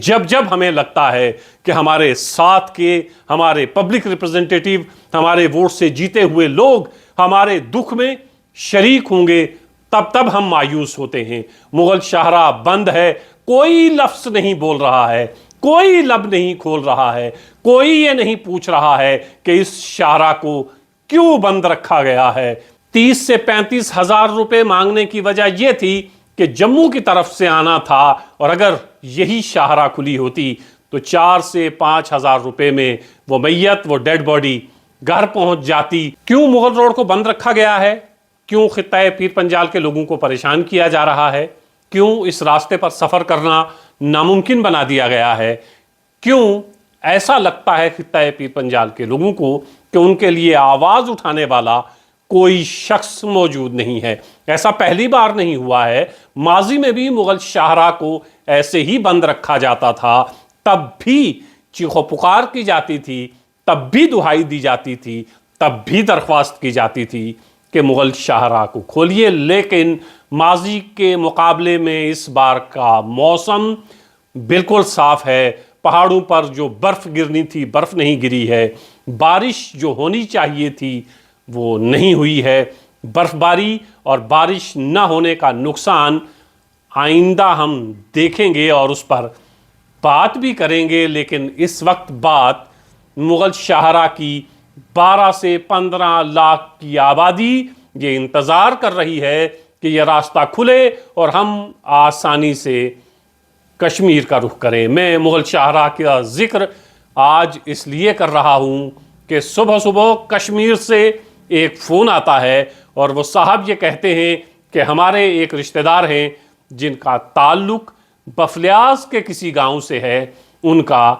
جب جب ہمیں لگتا ہے کہ ہمارے ساتھ کے ہمارے پبلک ریپرزنٹیٹیو، ہمارے ووٹ سے جیتے ہوئے لوگ ہمارے دکھ میں شریک ہوں گے، تب تب ہم مایوس ہوتے ہیں۔ مغل شاہراہ بند ہے، کوئی لفظ نہیں بول رہا ہے، کوئی لب نہیں کھول رہا ہے، کوئی یہ نہیں پوچھ رہا ہے کہ اس شاہراہ کو کیوں بند رکھا گیا ہے۔ 30 سے 35 ہزار روپے مانگنے کی وجہ یہ تھی کہ جموں کی طرف سے آنا تھا، اور اگر یہی شاہراہ کھلی ہوتی تو 4 سے 5 ہزار روپے میں وہ میت، وہ ڈیڈ باڈی گھر پہنچ جاتی۔ کیوں مغل روڈ کو بند رکھا گیا ہے؟ کیوں خطہ پیر پنجال کے لوگوں کو پریشان کیا جا رہا ہے؟ کیوں اس راستے پر سفر کرنا ناممکن بنا دیا گیا ہے؟ کیوں ایسا لگتا ہے خطہ پیر پنجال کے لوگوں کو کہ ان کے لیے آواز اٹھانے والا کوئی شخص موجود نہیں ہے؟ ایسا پہلی بار نہیں ہوا ہے، ماضی میں بھی مغل شاہراہ کو ایسے ہی بند رکھا جاتا تھا، تب بھی چیخ و پکار کی جاتی تھی، تب بھی دہائی دی جاتی تھی، تب بھی درخواست کی جاتی تھی کہ مغل شاہراہ کو کھولیے۔ لیکن ماضی کے مقابلے میں اس بار کا موسم بالکل صاف ہے، پہاڑوں پر جو برف گرنی تھی برف نہیں گری ہے، بارش جو ہونی چاہیے تھی وہ نہیں ہوئی ہے۔ برف باری اور بارش نہ ہونے کا نقصان آئندہ ہم دیکھیں گے اور اس پر بات بھی کریں گے، لیکن اس وقت بات مغل شاہراہ کی 12 سے 15 لاکھ کی آبادی یہ انتظار کر رہی ہے کہ یہ راستہ کھلے اور ہم آسانی سے کشمیر کا رخ کریں۔ میں مغل شاہراہ کا ذکر آج اس لیے کر رہا ہوں کہ صبح صبح کشمیر سے ایک فون آتا ہے اور وہ صاحب یہ کہتے ہیں کہ ہمارے ایک رشتہ دار ہیں جن کا تعلق بفلیاز کے کسی گاؤں سے ہے، ان کا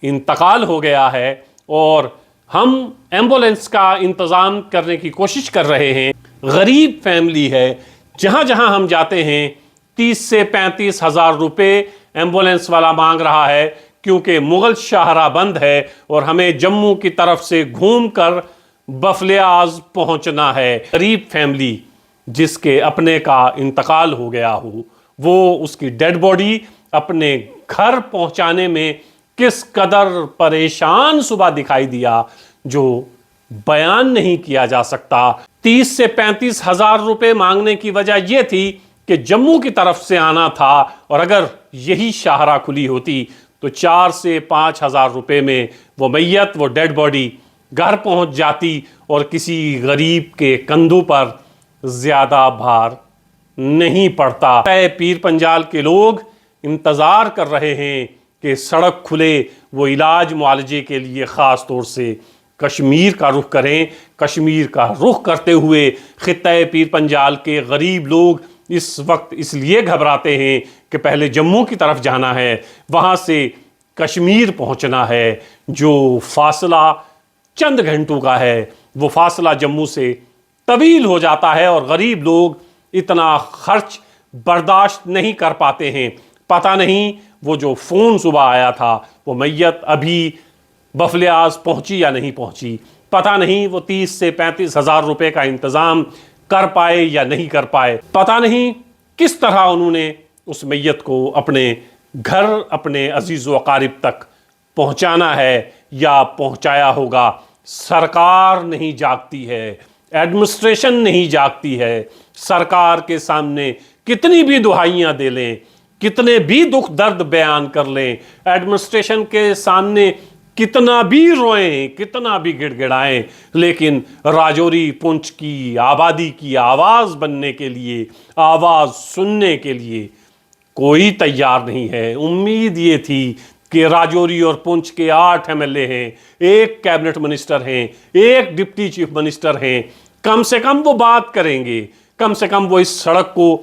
انتقال ہو گیا ہے اور ہم ایمبولینس کا انتظام کرنے کی کوشش کر رہے ہیں۔ غریب فیملی ہے، جہاں جہاں ہم جاتے ہیں 30 سے 35 ہزار روپے ایمبولینس والا مانگ رہا ہے، کیونکہ مغل شاہراہ بند ہے اور ہمیں جموں کی طرف سے گھوم کر بفلیاز پہنچنا ہے۔ غریب فیملی جس کے اپنے کا انتقال ہو گیا ہو، وہ اس کی ڈیڈ باڈی اپنے گھر پہنچانے میں کس قدر پریشان صبح دکھائی دیا، جو بیان نہیں کیا جا سکتا۔ 30 سے 35 ہزار روپے مانگنے کی وجہ یہ تھی کہ جموں کی طرف سے آنا تھا، اور اگر یہی شاہراہ کھلی ہوتی تو 4 سے 5 ہزار روپے میں وہ میت، وہ ڈیڈ باڈی گھر پہنچ جاتی اور کسی غریب کے کندھوں پر زیادہ بھار نہیں پڑتا۔ پیر پنجال کے لوگ انتظار کر رہے ہیں کہ سڑک کھلے، وہ علاج معالجے کے لیے خاص طور سے کشمیر کا رخ کریں۔ کشمیر کا رخ کرتے ہوئے خطہ پیر پنجال کے غریب لوگ اس وقت اس لیے گھبراتے ہیں کہ پہلے جموں کی طرف جانا ہے، وہاں سے کشمیر پہنچنا ہے، جو فاصلہ چند گھنٹوں کا ہے، وہ فاصلہ جموں سے طویل ہو جاتا ہے اور غریب لوگ اتنا خرچ برداشت نہیں کر پاتے ہیں۔ پتہ نہیں وہ جو فون صبح آیا تھا وہ میت ابھی بفلیاز پہنچی یا نہیں پہنچی، پتہ نہیں وہ 30 سے 35 ہزار روپے کا انتظام کر پائے یا نہیں کر پائے، پتہ نہیں کس طرح انہوں نے اس میت کو اپنے گھر، اپنے عزیز و اقارب تک پہنچانا ہے یا پہنچایا ہوگا۔ سرکار نہیں جاگتی ہے، ایڈمنسٹریشن نہیں جاگتی ہے۔ سرکار کے سامنے کتنی بھی دہائیاں دے لیں، کتنے بھی دکھ درد بیان کر لیں، ایڈمنسٹریشن کے سامنے کتنا بھی روئیں، کتنا بھی گڑ گڑائیں، لیکن راجوری پونچھ کی آبادی کی آواز بننے کے لیے، آواز سننے کے لیے کوئی تیار نہیں ہے۔ امید یہ تھی کہ راجوری اور پونچھ کے 8 MLA ہیں، ایک کیبنٹ منسٹر ہیں، ایک ڈپٹی چیف منسٹر ہیں، کم سے کم وہ بات کریں گے، کم سے کم وہ اس سڑک کو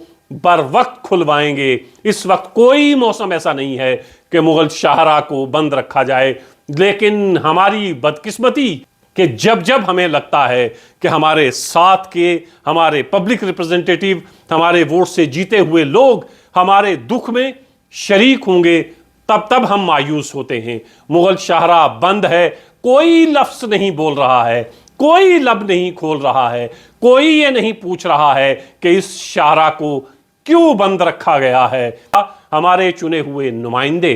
بر وقت کھلوائیں گے۔ اس وقت کوئی موسم ایسا نہیں ہے کہ مغل شاہراہ کو بند رکھا جائے، لیکن ہماری بدقسمتی کہ جب جب ہمیں لگتا ہے کہ ہمارے ساتھ کے ہمارے پبلک ریپرزنٹیٹیو، ہمارے ووٹ سے جیتے ہوئے لوگ ہمارے دکھ میں شریک ہوں گے، تب تب ہم مایوس ہوتے ہیں۔ مغل شاہراہ بند ہے، کوئی لفظ نہیں بول رہا ہے، کوئی لب نہیں کھول رہا ہے، کوئی یہ نہیں پوچھ رہا ہے کہ اس شاہراہ کو کیوں بند رکھا گیا ہے۔ ہمارے چنے ہوئے نمائندے